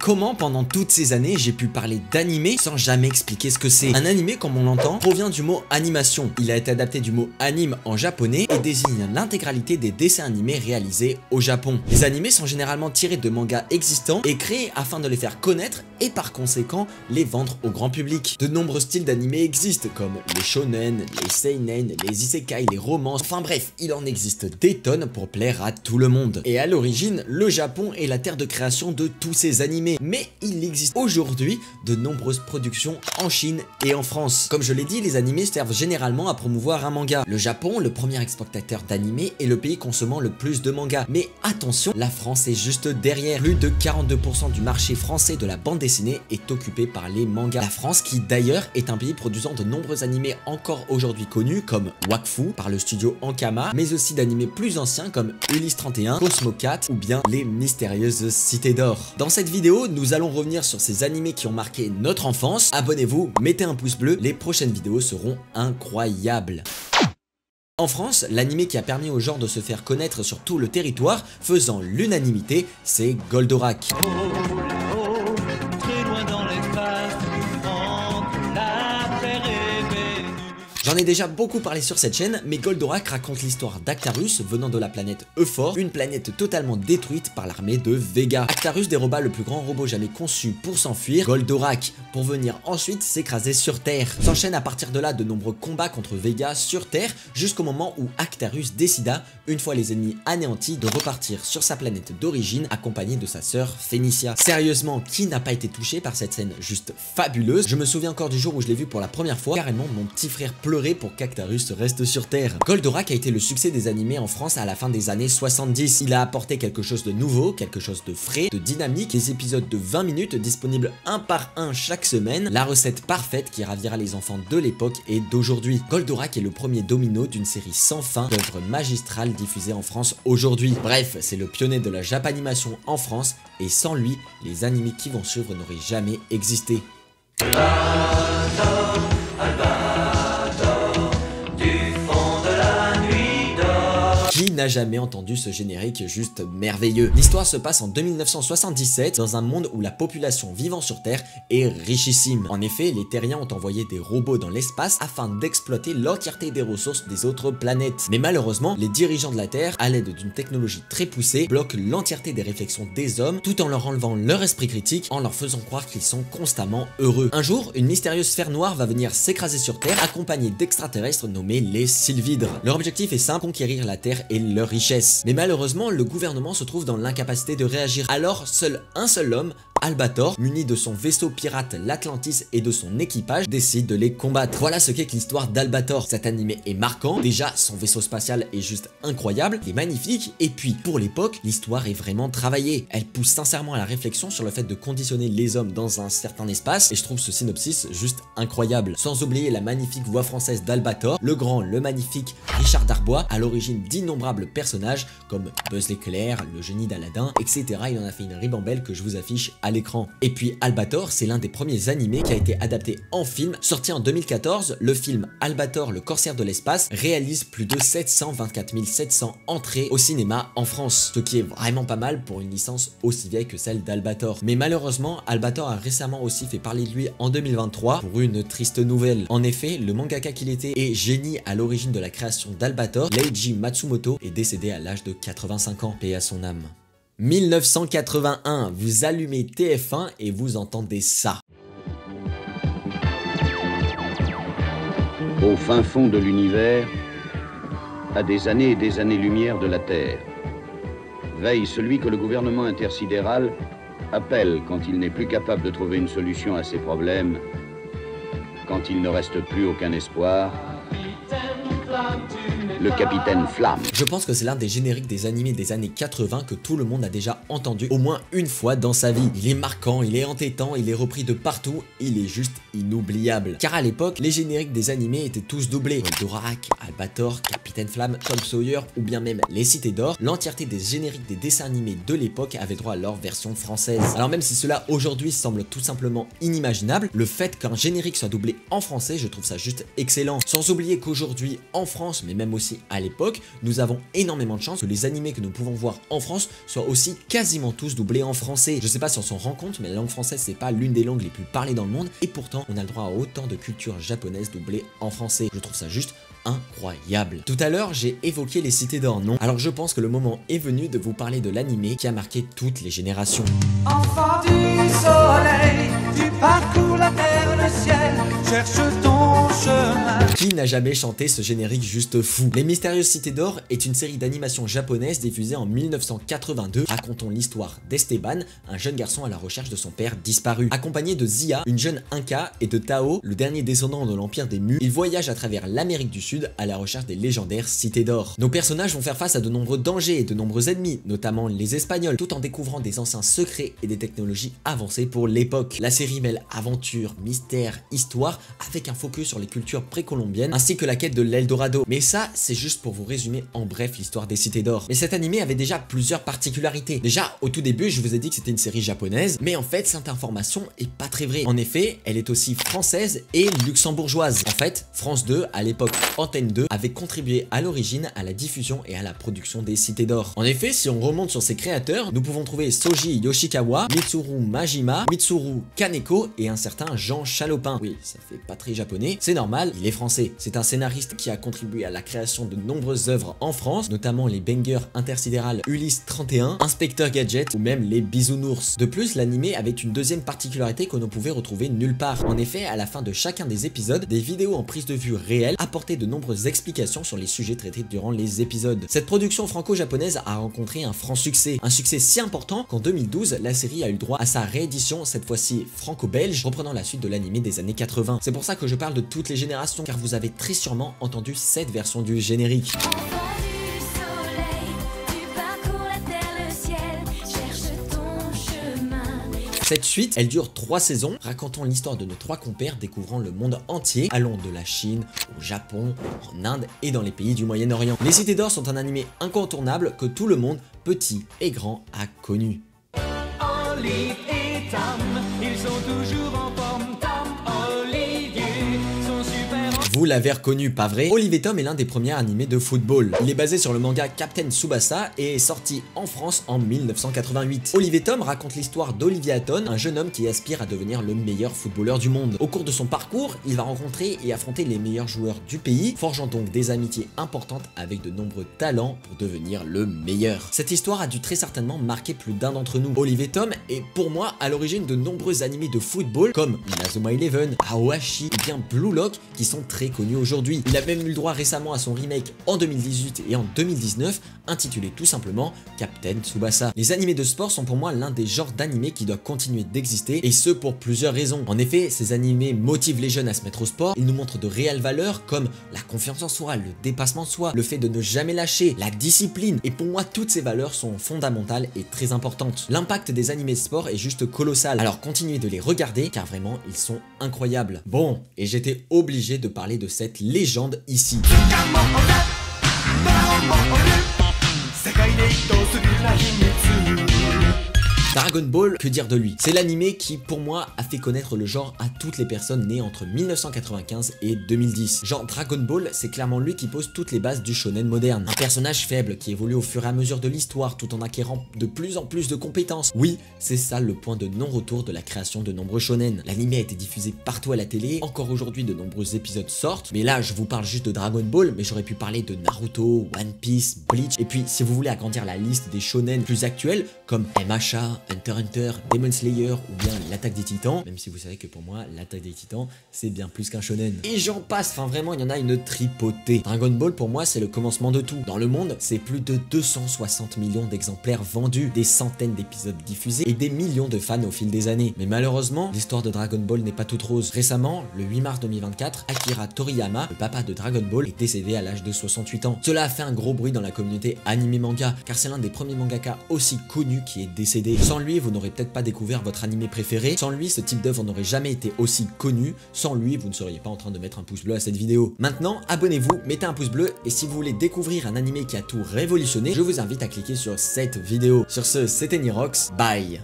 Comment pendant toutes ces années j'ai pu parler d'animé sans jamais expliquer ce que c'est? Un animé, comme on l'entend, provient du mot animation. Il a été adapté du mot anime en japonais et désigne l'intégralité des dessins animés réalisés au Japon. Les animés sont généralement tirés de mangas existants et créés afin de les faire connaître et par conséquent les vendre au grand public. De nombreux styles d'animés existent comme les shonen, les seinen, les isekai, les romances, enfin bref, il en existe des tonnes pour plaire à tout le monde. Et à l'origine, le Japon est la terre de création de tous ces animés, mais il existe aujourd'hui de nombreuses productions en Chine et en France. Comme je l'ai dit, les animés servent généralement à promouvoir un manga. Le Japon, le premier exportateur d'animés, est le pays consommant le plus de mangas. Mais attention, la France est juste derrière. Plus de 42% du marché français de la bande dessinée est occupé par les mangas. La France qui d'ailleurs est un pays produisant de nombreux animés encore aujourd'hui connus comme Wakfu par le studio Ankama, mais aussi d'animés plus anciens comme Ulysse 31, Cosmo 4 ou bien les mystérieuses cités d'or. Dans cette vidéo, nous allons revenir sur ces animés qui ont marqué notre enfance. Abonnez-vous, mettez un pouce bleu, les prochaines vidéos seront incroyables. En France, l'animé qui a permis au genre de se faire connaître sur tout le territoire, faisant l'unanimité, c'est Goldorak. J'en ai déjà beaucoup parlé sur cette chaîne, mais Goldorak raconte l'histoire d'Actarus venant de la planète Euphor, une planète totalement détruite par l'armée de Vega. Actarus déroba le plus grand robot jamais conçu pour s'enfuir, Goldorak, pour venir ensuite s'écraser sur Terre. S'enchaînent à partir de là de nombreux combats contre Vega sur Terre, jusqu'au moment où Actarus décida, une fois les ennemis anéantis, de repartir sur sa planète d'origine accompagné de sa sœur Phénicia. Sérieusement, qui n'a pas été touché par cette scène juste fabuleuse? Je me souviens encore du jour où je l'ai vu pour la première fois, carrément mon petit frère pleurait pour qu'Actarus reste sur Terre. Goldorak a été le succès des animés en France à la fin des années 70. Il a apporté quelque chose de nouveau, quelque chose de frais, de dynamique, des épisodes de 20 minutes disponibles un par un chaque semaine, la recette parfaite qui ravira les enfants de l'époque et d'aujourd'hui. Goldorak est le premier domino d'une série sans fin d'œuvres magistrales diffusées en France aujourd'hui. Bref, c'est le pionnier de la Japanimation en France et sans lui, les animés qui vont suivre n'auraient jamais existé. Qui n'a jamais entendu ce générique juste merveilleux? L'histoire se passe en 2977 dans un monde où la population vivant sur Terre est richissime. En effet, les Terriens ont envoyé des robots dans l'espace afin d'exploiter l'entièreté des ressources des autres planètes. Mais malheureusement, les dirigeants de la Terre, à l'aide d'une technologie très poussée, bloquent l'entièreté des réflexions des hommes tout en leur enlevant leur esprit critique, en leur faisant croire qu'ils sont constamment heureux. Un jour, une mystérieuse sphère noire va venir s'écraser sur Terre accompagnée d'extraterrestres nommés les Sylvidres. Leur objectif est simple, conquérir la Terre et leur richesse. Mais malheureusement, le gouvernement se trouve dans l'incapacité de réagir. Alors, seul un seul homme, Albator, muni de son vaisseau pirate l'Atlantis et de son équipage, décide de les combattre. Voilà ce qu'est l'histoire d'Albator. Cet animé est marquant. Déjà, son vaisseau spatial est juste incroyable, il est magnifique. Et puis, pour l'époque, l'histoire est vraiment travaillée. Elle pousse sincèrement à la réflexion sur le fait de conditionner les hommes dans un certain espace. Et je trouve ce synopsis juste incroyable. Sans oublier la magnifique voix française d'Albator, le grand, le magnifique Richard Darbois, à l'origine d'innombrables personnages comme Buzz l'éclair, le génie d'Aladin, etc. Il en a fait une ribambelle que je vous affiche à l'écran. Et puis Albator, c'est l'un des premiers animés qui a été adapté en film. Sorti en 2014, le film Albator, le corsaire de l'espace réalise plus de 724 700 entrées au cinéma en France, ce qui est vraiment pas mal pour une licence aussi vieille que celle d'Albator. Mais malheureusement, Albator a récemment aussi fait parler de lui en 2023 pour une triste nouvelle. En effet, le mangaka qu'il était et génie à l'origine de la création d'Albator, Leiji Matsumoto, est décédé à l'âge de 85 ans. Paix à son âme. 1981, vous allumez TF1 et vous entendez ça. Au fin fond de l'univers, à des années et des années-lumière de la Terre, veille celui que le gouvernement intersidéral appelle quand il n'est plus capable de trouver une solution à ses problèmes, quand il ne reste plus aucun espoir. Le capitaine Flamme. Je pense que c'est l'un des génériques des animés des années 80 que tout le monde a déjà entendu au moins une fois dans sa vie. Il est marquant, il est entêtant, il est repris de partout, il est juste inoubliable. Car à l'époque, les génériques des animés étaient tous doublés. Goldorak, Albator, Capitaine Flamme, Tom Sawyer ou bien même Les Cités d'Or, l'entièreté des génériques des dessins animés de l'époque avait droit à leur version française. Alors même si cela aujourd'hui semble tout simplement inimaginable, le fait qu'un générique soit doublé en français, je trouve ça juste excellent. Sans oublier qu'aujourd'hui, en France, mais même aussi sorti à l'époque, nous avons énormément de chance que les animés que nous pouvons voir en France soient aussi quasiment tous doublés en français. Je sais pas si on s'en rend compte, mais la langue française c'est pas l'une des langues les plus parlées dans le monde, et pourtant on a le droit à autant de culture japonaise doublée en français. Je trouve ça juste incroyable. Tout à l'heure, j'ai évoqué les cités d'or, non? Alors je pense que le moment est venu de vous parler de l'animé qui a marqué toutes les générations. Enfant du soleil, tu parcours la terre, le ciel, cherche ton chemin. Qui n'a jamais chanté ce générique juste fou? Les Mystérieuses Cités d'Or est une série d'animation japonaise diffusée en 1982, racontant l'histoire d'Esteban, un jeune garçon à la recherche de son père disparu. Accompagné de Zia, une jeune Inca, et de Tao, le dernier descendant de l'Empire des Mu, il voyage à travers l'Amérique du Sud à la recherche des légendaires Cités d'Or. Nos personnages vont faire face à de nombreux dangers et de nombreux ennemis, notamment les Espagnols, tout en découvrant des anciens secrets et des technologies avancées pour l'époque. La série mêle aventure, mystère, histoire, avec un focus sur les cultures précolombiennes, ainsi que la quête de l'Eldorado. Mais ça, c'est juste pour vous résumer en bref l'histoire des Cités d'Or. Mais cet animé avait déjà plusieurs particularités. Déjà, au tout début, je vous ai dit que c'était une série japonaise, mais en fait, cette information est pas très vraie. En effet, elle est aussi française et luxembourgeoise. En fait, France 2, à l'époque Antenne 2, avait contribué à l'origine à la diffusion et à la production des Cités d'Or. En effet, si on remonte sur ses créateurs, nous pouvons trouver Soji Yoshikawa, Mitsuru Majima, Mitsuru Kaneko et un certain Jean Chalopin. Oui, ça fait pas très japonais, c'est normal, il est français. C'est un scénariste qui a contribué à la création de nombreuses œuvres en France, notamment les bangers intersidérales Ulysse 31, Inspecteur Gadget ou même les Bisounours. De plus, l'animé avait une deuxième particularité que l'on pouvait retrouver nulle part. En effet, à la fin de chacun des épisodes, des vidéos en prise de vue réelle apportaient de nombreuses explications sur les sujets traités durant les épisodes. Cette production franco-japonaise a rencontré un franc succès. Un succès si important qu'en 2012, la série a eu droit à sa réédition, cette fois-ci franco-belge, reprenant la suite de l'animé des années 80. C'est pour ça que je parle de toutes les générations, car vous avez très sûrement entendu cette version du générique. Cette suite, elle dure 3 saisons, racontant l'histoire de nos 3 compères découvrant le monde entier, allant de la Chine au Japon, en Inde et dans les pays du Moyen-Orient. Les Cités d'Or sont un animé incontournable que tout le monde, petit et grand, a connu. Olive et Tam, ils sont toujours en forme. Tam, Olivier, sont super en... Vous l'avez reconnu, pas vrai? Olive et Tom est l'un des premiers animés de football. Il est basé sur le manga Captain Tsubasa et est sorti en France en 1988. Olive et Tom raconte l'histoire d'Olivier Hatton, un jeune homme qui aspire à devenir le meilleur footballeur du monde. Au cours de son parcours, il va rencontrer et affronter les meilleurs joueurs du pays, forgeant donc des amitiés importantes avec de nombreux talents pour devenir le meilleur. Cette histoire a dû très certainement marquer plus d'un d'entre nous. Olive et Tom est pour moi à l'origine de nombreux animés de football comme Inazuma Eleven, Aoashi ou bien Blue Lock qui sont très connu aujourd'hui. Il a même eu le droit récemment à son remake en 2018 et en 2019 intitulé tout simplement Captain Tsubasa. Les animés de sport sont pour moi l'un des genres d'animés qui doit continuer d'exister et ce pour plusieurs raisons. En effet, ces animés motivent les jeunes à se mettre au sport, ils nous montrent de réelles valeurs comme la confiance en soi, le dépassement de soi, le fait de ne jamais lâcher, la discipline et pour moi toutes ces valeurs sont fondamentales et très importantes. L'impact des animés de sport est juste colossal, alors continuez de les regarder car vraiment ils sont incroyables. Bon, et j'étais obligé de parler de cette légende ici. Dragon Ball, que dire de lui? C'est l'animé qui, pour moi, a fait connaître le genre à toutes les personnes nées entre 1995 et 2010. Genre, Dragon Ball, c'est clairement lui qui pose toutes les bases du shonen moderne. Un personnage faible qui évolue au fur et à mesure de l'histoire tout en acquérant de plus en plus de compétences. Oui, c'est ça le point de non-retour de la création de nombreux shonen. L'animé a été diffusé partout à la télé, encore aujourd'hui de nombreux épisodes sortent, mais là je vous parle juste de Dragon Ball, mais j'aurais pu parler de Naruto, One Piece, Bleach, et puis si vous voulez agrandir la liste des shonen plus actuels, comme MHA, Hunter x Hunter, Demon Slayer ou bien l'Attaque des Titans, même si vous savez que pour moi l'Attaque des Titans c'est bien plus qu'un shonen. Et j'en passe, enfin vraiment il y en a une tripotée. Dragon Ball pour moi c'est le commencement de tout. Dans le monde c'est plus de 260 millions d'exemplaires vendus, des centaines d'épisodes diffusés et des millions de fans au fil des années. Mais malheureusement l'histoire de Dragon Ball n'est pas toute rose. Récemment, le 8 mars 2024, Akira Toriyama, le papa de Dragon Ball, est décédé à l'âge de 68 ans. Cela a fait un gros bruit dans la communauté anime manga car c'est l'un des premiers mangaka aussi connus qui est décédé. Sans lui, vous n'aurez peut-être pas découvert votre animé préféré. Sans lui, ce type d'œuvre n'aurait jamais été aussi connu. Sans lui, vous ne seriez pas en train de mettre un pouce bleu à cette vidéo. Maintenant, abonnez-vous, mettez un pouce bleu et si vous voulez découvrir un animé qui a tout révolutionné, je vous invite à cliquer sur cette vidéo. Sur ce, c'était Nirox, bye.